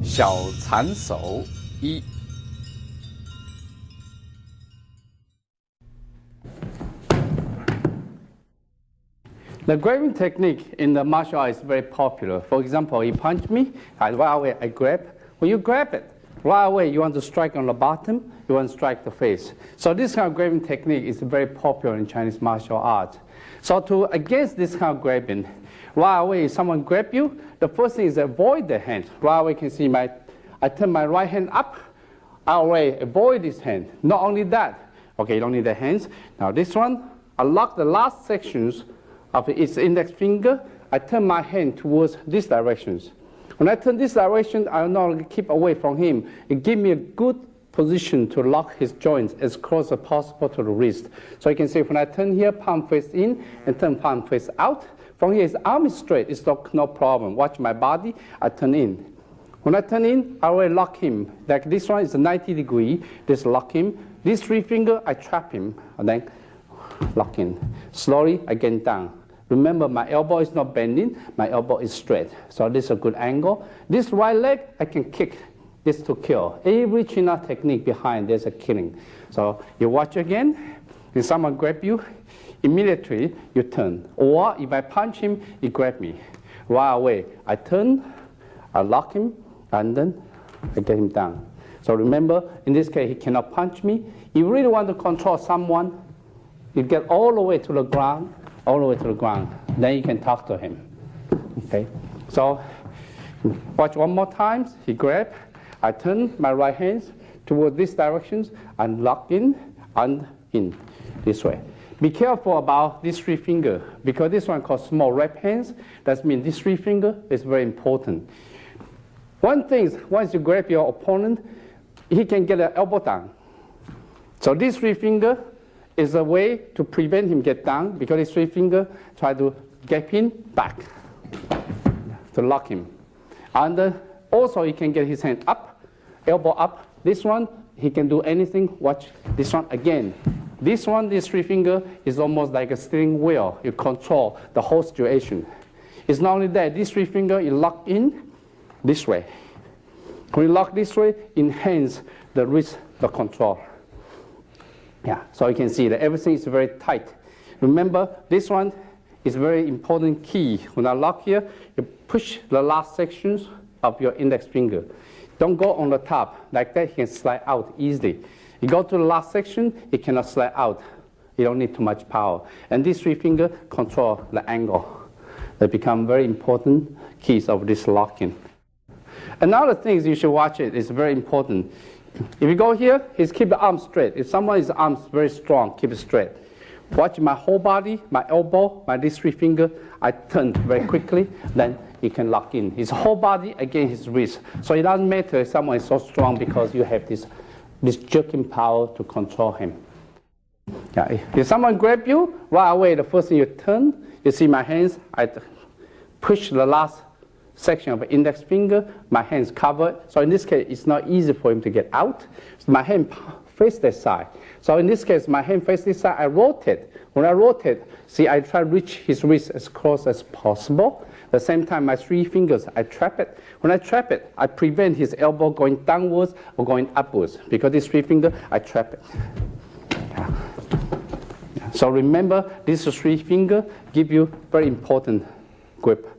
小残手一。The grabbing technique in the martial art is very popular. For example, he punched me, right away I grab. When you grab it, right away you want to strike on the bottom, you want to strike the face. So this kind of grabbing technique is very popular in Chinese martial art. So to against this kind of grabbing, right away if someone grab you, the first thing is avoid the hand. Right away you can see I turn my right hand up, right away avoid this hand. Not only that, okay, you don't need the hands. Now this one, I lock the last sections of its index finger, I turn my hand towards these directions. When I turn this direction, I will not keep away from him. It gives me a good position to lock his joints as close as possible to the wrist. So you can see when I turn here, palm face in, and turn palm face out. From here, his arm is straight, it's no problem. Watch my body, I turn in. When I turn in, I will lock him. Like this one is a 90 degree, this lock him. These three fingers, I trap him, and then lock in. Slowly, again down. Remember, my elbow is not bending, my elbow is straight. So this is a good angle. This right leg, I can kick this to kill. Every chin up technique behind, there's a killing. So you watch again, if someone grab you, immediately you turn. Or if I punch him, he grab me. Right away, I turn, I lock him, and then I get him down. So remember, in this case, he cannot punch me. If you really want to control someone, you get all the way to the ground, then you can talk to him. Okay, so watch one more time. He grab, I turn my right hands toward these directions and lock in and in this way. Be careful about these three fingers because this one called small rep hands. That means this three finger is very important. One thing is once you grab your opponent, he can get an elbow down. So these three fingers is a way to prevent him get down because his three finger try to get him back to lock him. And also he can get his hand up, elbow up. This one, he can do anything. Watch this one again. This one, this three finger is almost like a steering wheel. You control the whole situation. It's not only that, this three finger you lock in this way. When you lock this way, enhance the wrist, the control. Yeah, so you can see that everything is very tight. Remember, this one is very important key. When I lock here, you push the last sections of your index finger. Don't go on the top. Like that, he can slide out easily. You go to the last section, it cannot slide out. You don't need too much power. And these three fingers control the angle. They become very important keys of this locking. Another thing you should watch it is very important. If you go here, he's keep the arm straight. If someone's arms very strong, keep it straight. Watch my whole body, my elbow, these three fingers. I turn very quickly, then he can lock in. His whole body against his wrist. So it doesn't matter if someone is so strong because you have this jerking power to control him. Yeah, if someone grab you, right away, the first thing you turn, you see my hands, I push the last section of the index finger, my hands covered. So in this case, it's not easy for him to get out. So my hand face that side. So in this case, my hand face this side, I rotate. When I rotate, see, I try to reach his wrist as close as possible. At the same time, my three fingers, I trap it. When I trap it, I prevent his elbow going downwards or going upwards. Because these three fingers, I trap it. Yeah. Yeah. So remember, these three fingers give you very important grip.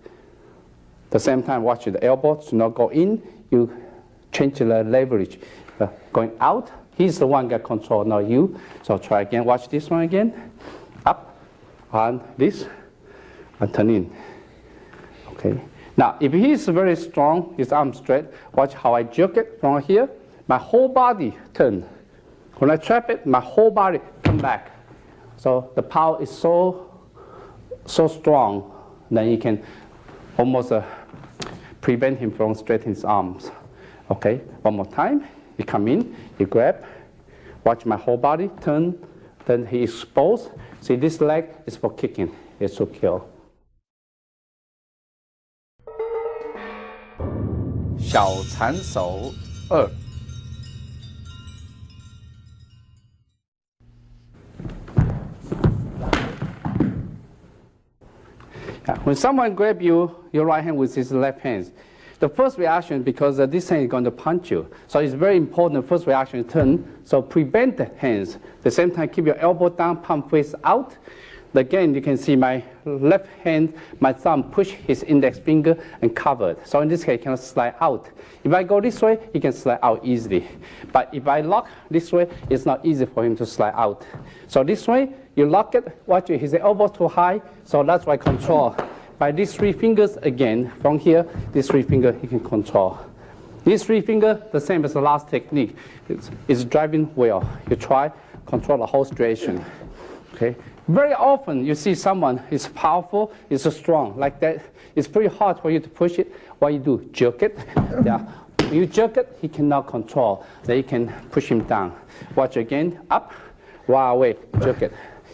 At the same time, watch the elbow to not go in. You change the leverage. Going out, he's the one that control, not you. So try again. Watch this one again. Up, and this, and turn in. Okay. Now, if he's very strong, his arm straight, watch how I jerk it from here. My whole body turn. When I trap it, my whole body come back. So the power is so strong that you can almost prevent him from straightening his arms. Okay, one more time. You come in, you grab, watch my whole body, turn, then he exposed. See, this leg is for kicking, it's to kill. 小残手二。When someone grabs you, your right hand with his left hand, the first reaction, because this hand is going to punch you. So it's very important, the first reaction turn. So prevent the hands. At the same time, keep your elbow down, palm face out. Again, you can see my left hand, my thumb push his index finger and cover it. So in this case, it cannot slide out. If I go this way, he can slide out easily. But if I lock this way, it's not easy for him to slide out. So this way, you lock it. Watch it, his elbow too high. So that's why control. By these 3 fingers, again, from here, these 3 fingers, he can control. These 3 fingers, the same as the last technique. It's driving wheel. You try, control the whole situation. Okay. Very often you see someone is powerful, is strong, like that. It's pretty hard for you to push it. What you do, jerk it. Yeah. When you jerk it, he cannot control. Then you can push him down. Watch again, up, right away, jerk it.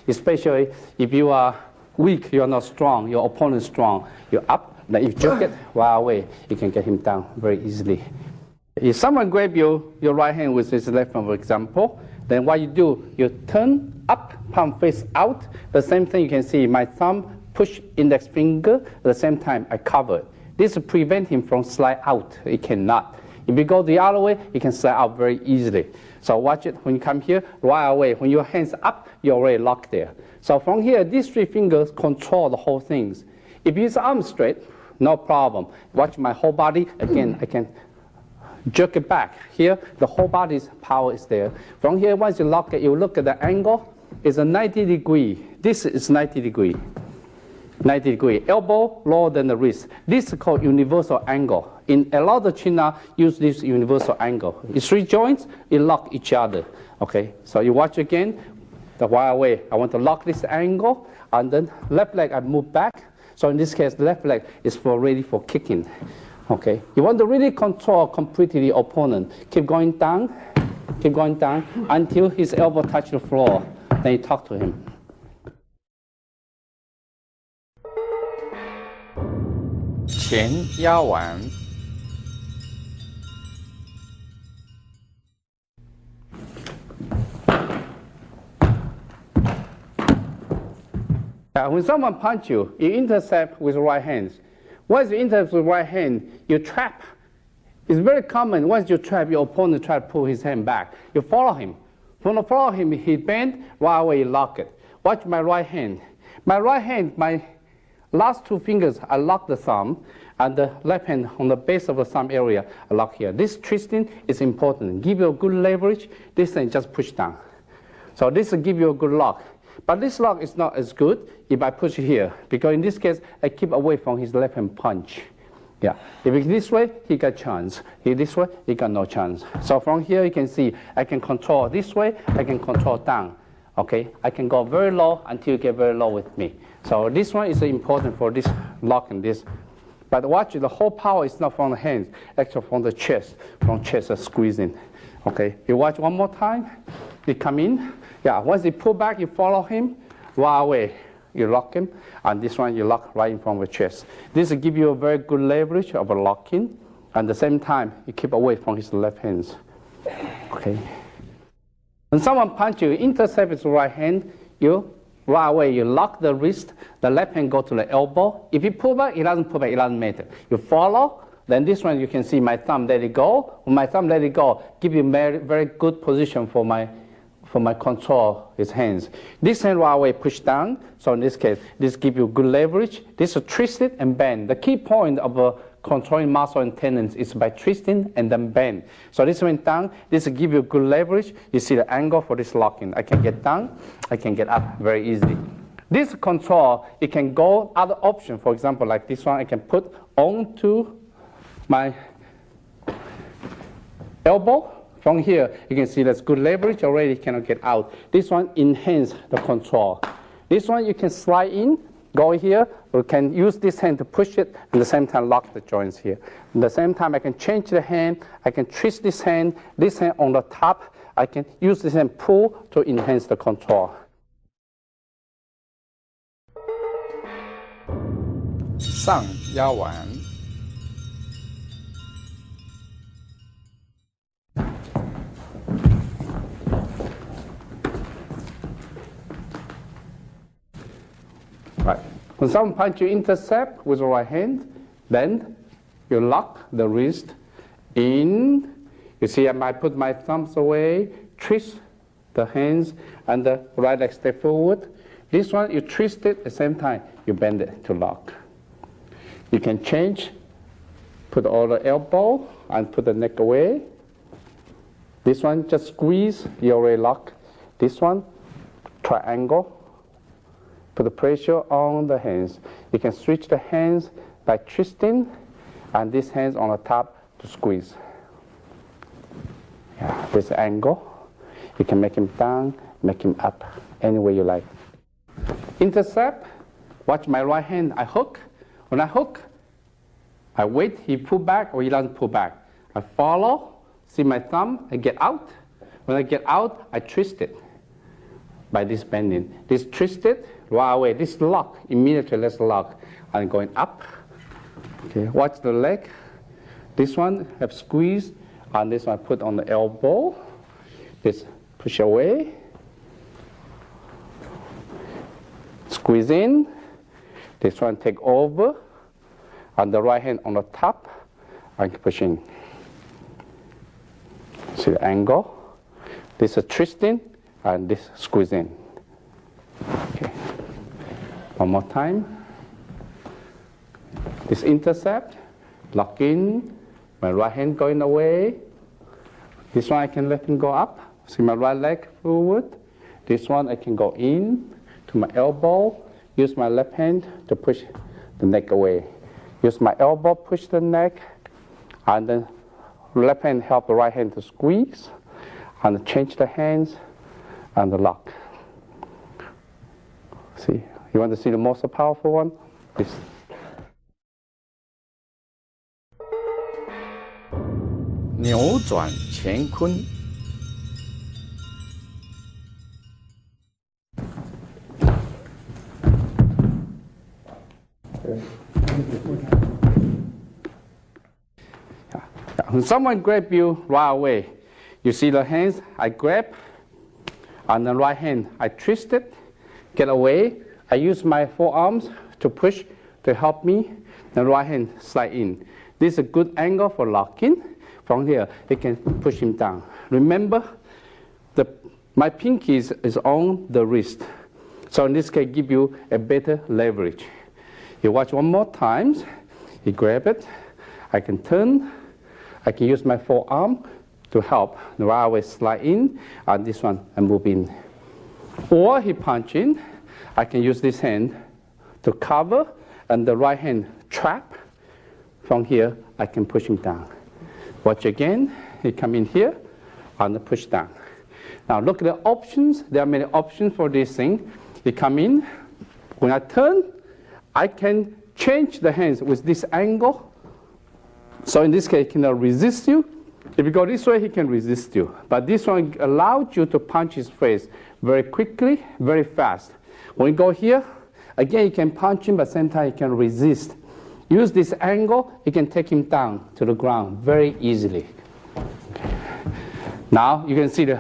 Especially if you are weak, you are not strong, your opponent is strong. You're up, then you jerk it, right away, you can get him down very easily. If someone grab your right hand with his left hand, for example, then what you do, you turn up, palm face out. The same thing you can see, my thumb push index finger. At the same time, I cover it. This prevents him from slide out. It cannot. If you go the other way, you can slide out very easily. So watch it. When you come here, right away, when your hands up, you're already locked there. So from here, these 3 fingers control the whole things. If his arm straight, no problem. Watch my whole body. Again, I can jerk it back. Here, the whole body's power is there. From here, once you lock it, you look at the angle. It's a 90 degree. This is 90 degree. 90 degree. Elbow lower than the wrist. This is called universal angle. In a lot of China, use this universal angle. It's 3 joints, it lock each other. Okay, so you watch again. The while way, I want to lock this angle, and then left leg I move back. So in this case, left leg is ready for kicking. Okay, you want to really control completely the opponent. Keep going down until his elbow touch the floor. Then you talk to him. When someone punch you, you intercept with right hands. Once you intercept with right hand, you trap. It's very common. Once you trap, your opponent try to pull his hand back. You follow him. When you follow him, he bend, right away you lock it. Watch my right hand. My right hand, my last 2 fingers, I lock the thumb, and the left hand on the base of the thumb area, I lock here. This twisting is important. Give you a good leverage. This thing just push down. So this will give you a good lock. But this lock is not as good if I push here, because in this case, I keep away from his left hand punch. Yeah. If it's this way, he got chance. If this way, he got no chance. So from here, you can see I can control this way, I can control down. Okay, I can go very low until you get very low with me. So this one is important for this lock and this. But watch, the whole power is not from the hands, actually from the chest, squeezing. Okay, you watch one more time. You come in. Yeah, once you pull back, you follow him. Right away, you lock him. And this one, you lock right in front of the chest. This will give you a very good leverage of a locking. And at the same time, you keep away from his left hands. Okay. When someone punches you, intercept his right hand, you right away, you lock the wrist, the left hand go to the elbow. If you pull back, it doesn't pull back, it doesn't matter. You follow, then this one you can see my thumb let it go. When my thumb let it go, give you very, very good position for my control his hands. This hand right away push down. So in this case, this gives you good leverage. This is twisted and bend. The key point of controlling muscle and tendons is by twisting and then bend. So this went down. This will give you good leverage. You see the angle for this locking. I can get down. I can get up very easily. This control, it can go other option. For example, like this one, I can put onto my elbow. From here, you can see there's good leverage already, cannot get out. This one enhance the control. This one you can slide in, go here, or can use this hand to push it, and at the same time lock the joints here. At the same time, I can change the hand, I can twist this hand on the top, I can use this hand pull to enhance the control. Right. When someone punches you, intercept with the right hand, then you lock the wrist in. You see, I might put my thumbs away, twist the hands, and the right leg step forward. This one, you twist it at the same time, you bend it to lock. You can change, put all the elbow, and put the neck away. This one, just squeeze, you already lock. This one, triangle, put the pressure on the hands. You can switch the hands by twisting, and this hands on the top to squeeze. Yeah, this angle. You can make him down, make him up, any way you like. Intercept, watch my right hand, I hook. When I hook, I wait, he pull back or he doesn't pull back. I follow, see my thumb, I get out. When I get out, I twist it by this bending. This twisted, right away, this lock, immediately let's lock. I'm going up. Okay, watch the leg. This one have squeeze, and this one I put on the elbow. This push away. Squeeze in. This one take over. And the right hand on the top, I push in. See the angle? This is twisting, and this squeeze in. Okay. One more time. This intercept, lock in. My right hand going away. This one I can let him go up. See my right leg forward. This one I can go in to my elbow. Use my left hand to push the neck away. Use my elbow, push the neck, and then left hand help the right hand to squeeze, and change the hands, and the lock. See, you want to see the most powerful one? This. 扭转乾坤。When someone grab you right away, you see the hands, I grab, and the right hand, I twist it, get away. I use my forearms to push to help me. The right hand slide in. This is a good angle for locking. From here, you can push him down. Remember, my pinky is on the wrist. So in this case, give you a better leverage. You watch one more time. You grab it. I can turn. I can use my forearm to help the right way slide in, and this one I move in. Or he punch in. I can use this hand to cover, and the right hand trap. From here, I can push him down. Watch again. He come in here and push down. Now look at the options. There are many options for this thing. He come in. When I turn, I can change the hands with this angle. So in this case, he cannot resist you. If you go this way, he can resist you. But this one allows you to punch his face very quickly, very fast. When you go here, again, you can punch him, but at the same time, you can resist. Use this angle, you can take him down to the ground very easily. Now, you can see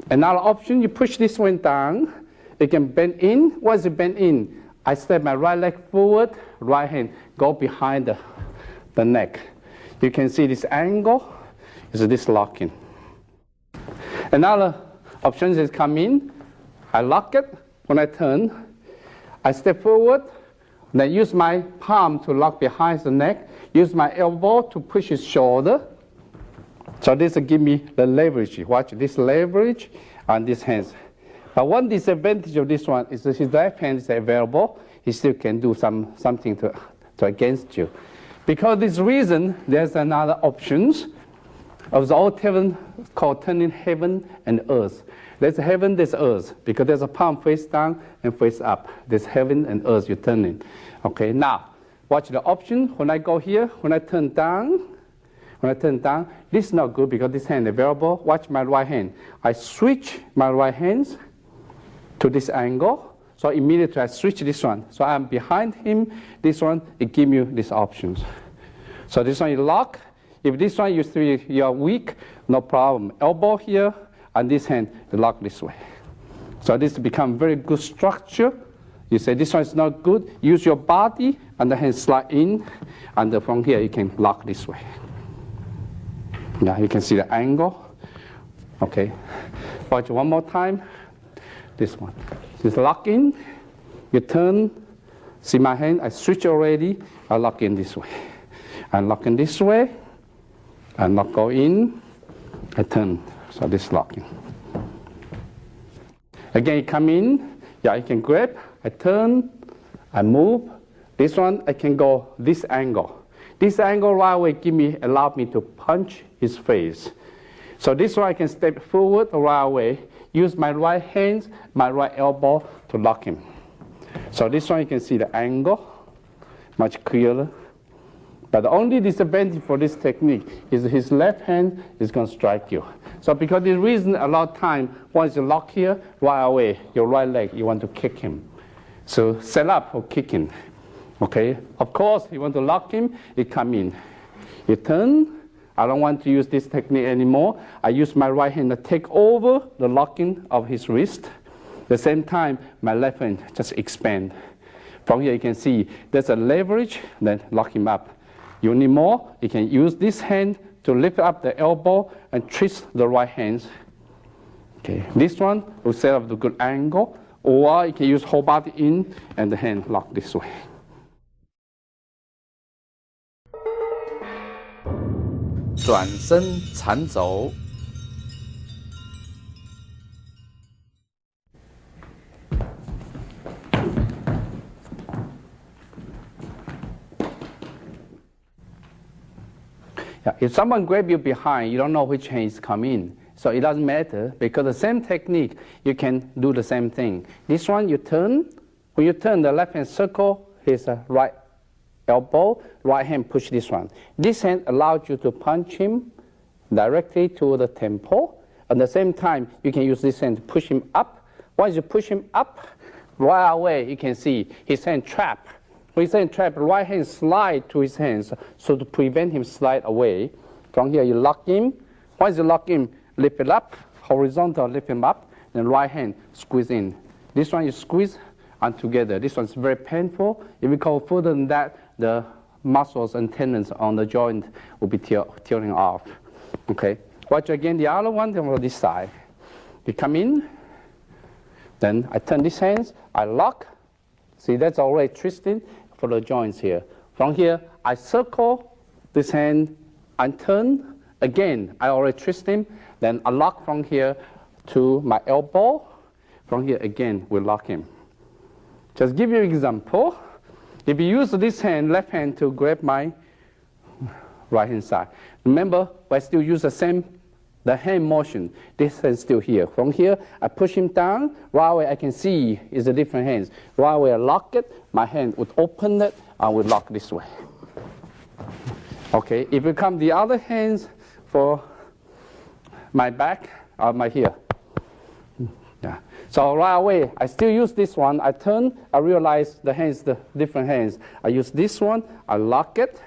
another option. You push this one down. You can bend in. Once you bend in, I step my right leg forward, right hand go behind the neck. You can see this angle is this locking. Another option is come in. I lock it. When I turn, I step forward. Then use my palm to lock behind the neck. Use my elbow to push his shoulder. So this will give me the leverage. Watch this leverage on these hands. But one disadvantage of this one is that his left hand is available. He still can do something to against you. Because of this reason, there's another options of the old heaven called turning heaven and earth. There's heaven, there's earth, because there's a palm face down and face up. There's heaven and earth you're turning. Okay, now, watch the option. When I go here, when I turn down, this is not good because this hand is available. Watch my right hand. I switch my right hands to this angle. So immediately I switch this one. So I'm behind him. This one, it gives you these options. So this one you lock. If this one you are weak, no problem. Elbow here, and this hand, you lock this way. So this become very good structure You say this one is not good, use your body and the hand slide in, and from here you can lock this way. Yeah, you can see the angle. Okay, watch one more time. This one. Just lock in, you turn, see my hand, I switch already, I lock in this way. And lock in this way, and lock go in, I turn, so this locking. Again, you come in, yeah, you can grab, I turn, I move. This one, I can go this angle. This angle right away allow me to punch his face. So this one I can step forward right away, use my right hand, my right elbow to lock him. So this one you can see the angle, much clearer. But the only disadvantage for this technique is his left hand is going to strike you. So because the reason a lot of time, once you lock here, right away, your right leg, you want to kick him. So set up for kicking. Okay, of course, you want to lock him, you come in. You turn, I don't want to use this technique anymore. I use my right hand to take over the locking of his wrist. At the same time, my left hand just expand. From here you can see there's a leverage, then lock him up. You need more, you can use this hand to lift up the elbow and twist the right hand. Okay, this one will set up the good angle, or you can use whole body in and the hand lock this way.转身缠肘。Yeah, if someone grab you behind, you don't know which hand is coming in. So it doesn't matter, because the same technique, you can do the same thing. This one, you turn. When you turn, the left hand circle his right elbow, right hand push this one. This hand allows you to punch him directly to the temple. At the same time, you can use this hand to push him up. Once you push him up, right away, you can see his hand trap. When his hand trap, right hand slide to his hands, so to prevent him slide away. From here, you lock him. Once you lock him, lift it up, horizontal, lift him up, then right hand squeeze in. This one you squeeze and together. This one's very painful. If you go further than that, the muscles and tendons on the joint will be tearing off. Okay. Watch again the other one on this side. You come in, then I turn these hands, I lock. See, that's already twisting for the joints here. From here, I circle this hand and turn. Again, I already twist him. Then I lock from here to my elbow. From here, again, we lock him. Just give you an example. If you use this hand, left hand, to grab my right hand side. Remember, I still use the hand motion. This hand still here. From here, I push him down. Right away, I can see is the different hands. Right away, I lock it. My hand would open it. I would lock this way. Okay, if you come the other hands for my back, my here. Yeah. So right away, I still use this one. I turn, I realize the hands, the different hands. I use this one, I lock it,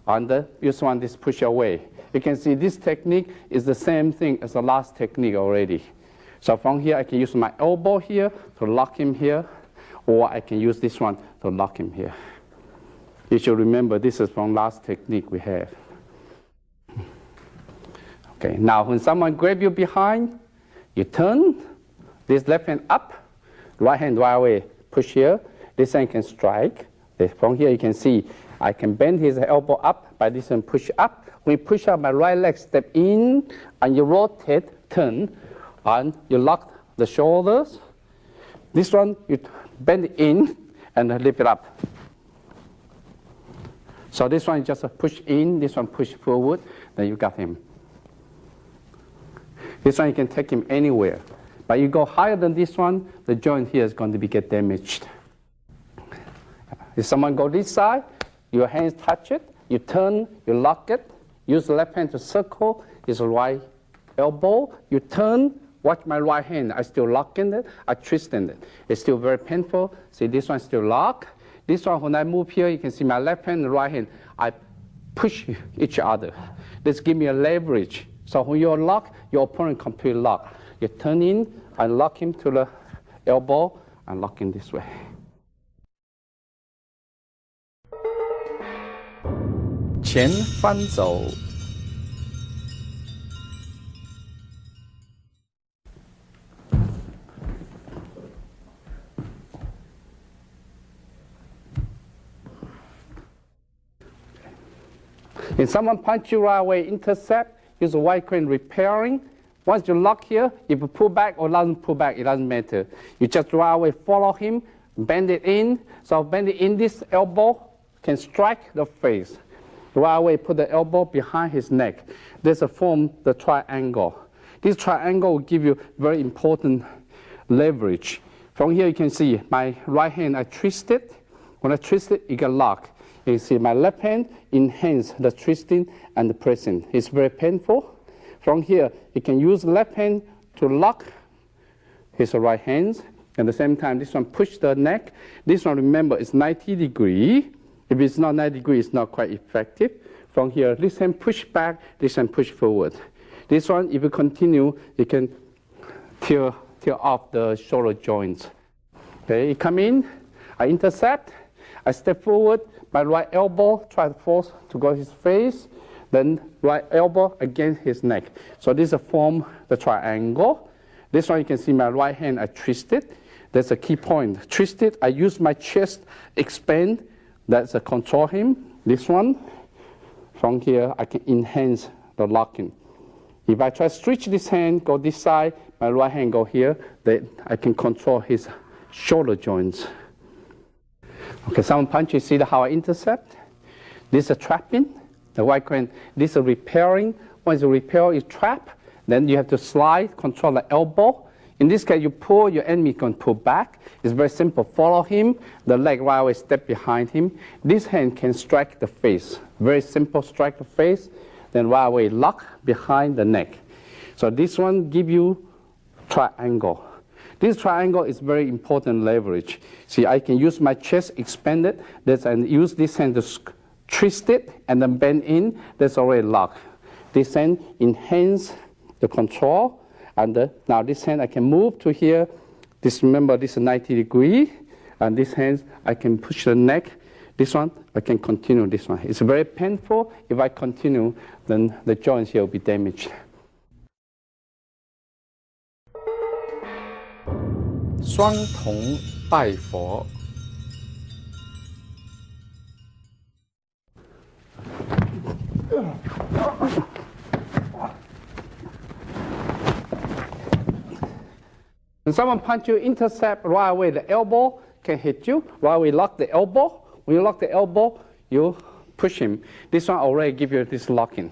and use one, this push away. You can see this technique is the same thing as the last technique already. So from here, I can use my elbow here to lock him here, or I can use this one to lock him here. You should remember this is from last technique we have. Okay, now when someone grab you behind, you turn, this left hand up, right hand right away, push here, this hand can strike. From here you can see, I can bend his elbow up, by this hand push up. When you push up, my right leg step in, and you rotate, turn, and you lock the shoulders. This one, you bend in, and lift it up. So this one, just push in, this one push forward, then you got him. This one, you can take him anywhere. But you go higher than this one, the joint here is going to get damaged. If someone go this side, your hands touch it, you turn, you lock it, use the left hand to circle his right elbow, you turn, watch my right hand, I still lock in it, I twist in it. It's still very painful. See, this one still lock. This one, when I move here, you can see my left hand and right hand, I push each other. This gives me a leverage. So when you're locked, your opponent completely locked. You turn in and lock him to the elbow and lock him this way. 前翻走。If someone punch you right away, intercept, use a wide crane repairing. Once you lock here, if you pull back or doesn't pull back, it doesn't matter. You just right away follow him, bend it in. So bend it in, this elbow can strike the face. Right away put the elbow behind his neck. There's a form, the triangle. This triangle will give you very important leverage. From here you can see my right hand, I twist it. When I twist it, it can lock. You can see my left hand enhance the twisting and the pressing. It's very painful. From here, you can use left hand to lock his right hand. At the same time, this one push the neck. This one, remember, is 90 degrees. If it's not 90 degrees, it's not quite effective. From here, this hand push back, this hand push forward. This one, if you continue, you can tear off the shoulder joints. Okay, you come in, I intercept, I step forward, my right elbow, try to force to go his face, then right elbow against his neck. So this is a form, the triangle. This one you can see my right hand, I twist it. That's a key point. Twist it, I use my chest, expand. That's a control him. This one, from here, I can enhance the locking. If I try to stretch this hand, go this side, my right hand go here, then I can control his shoulder joints. Okay, someone punch, you see how I intercept? This is a trapping, the wide crane. This is a repairing. Once you repair, you trap, then you have to slide, control the elbow. In this case, you pull, your enemy can pull back. It's very simple. Follow him, the leg right away step behind him. This hand can strike the face. Very simple, strike the face, then right away lock behind the neck. So this one give you triangle. This triangle is very important leverage. See, I can use my chest, expand it, and use this hand to twist it, and then bend in, that's already locked. This hand enhance the control, and now this hand I can move to here. Remember, this is 90 degrees, and this hand I can push the neck. This one, I can continue this one. It's very painful. If I continue, then the joints here will be damaged. 双瞳拜佛。When someone punch you, intercept right away, the elbow can hit you. Right away, lock the elbow. When you lock the elbow, you push him. This one already give you this locking.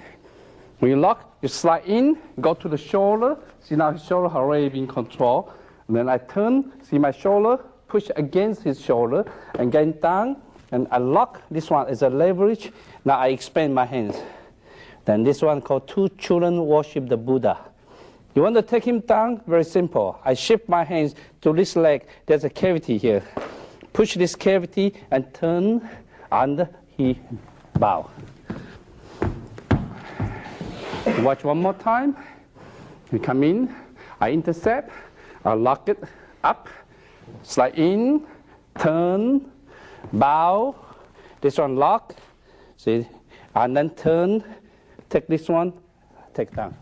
When you lock, you slide in, go to the shoulder. See, now his shoulder has already been controlled. And then I turn, see my shoulder, push against his shoulder, and get down, and I lock. This one is a leverage. Now I expand my hands. Then this one called two children worship the Buddha. You want to take him down? Very simple. I shift my hands to this leg. There's a cavity here. Push this cavity and turn, and he bow. Watch one more time. You come in, I intercept. I lock it up, slide in, turn, bow. This one lock, see, and then turn, take this one, take down.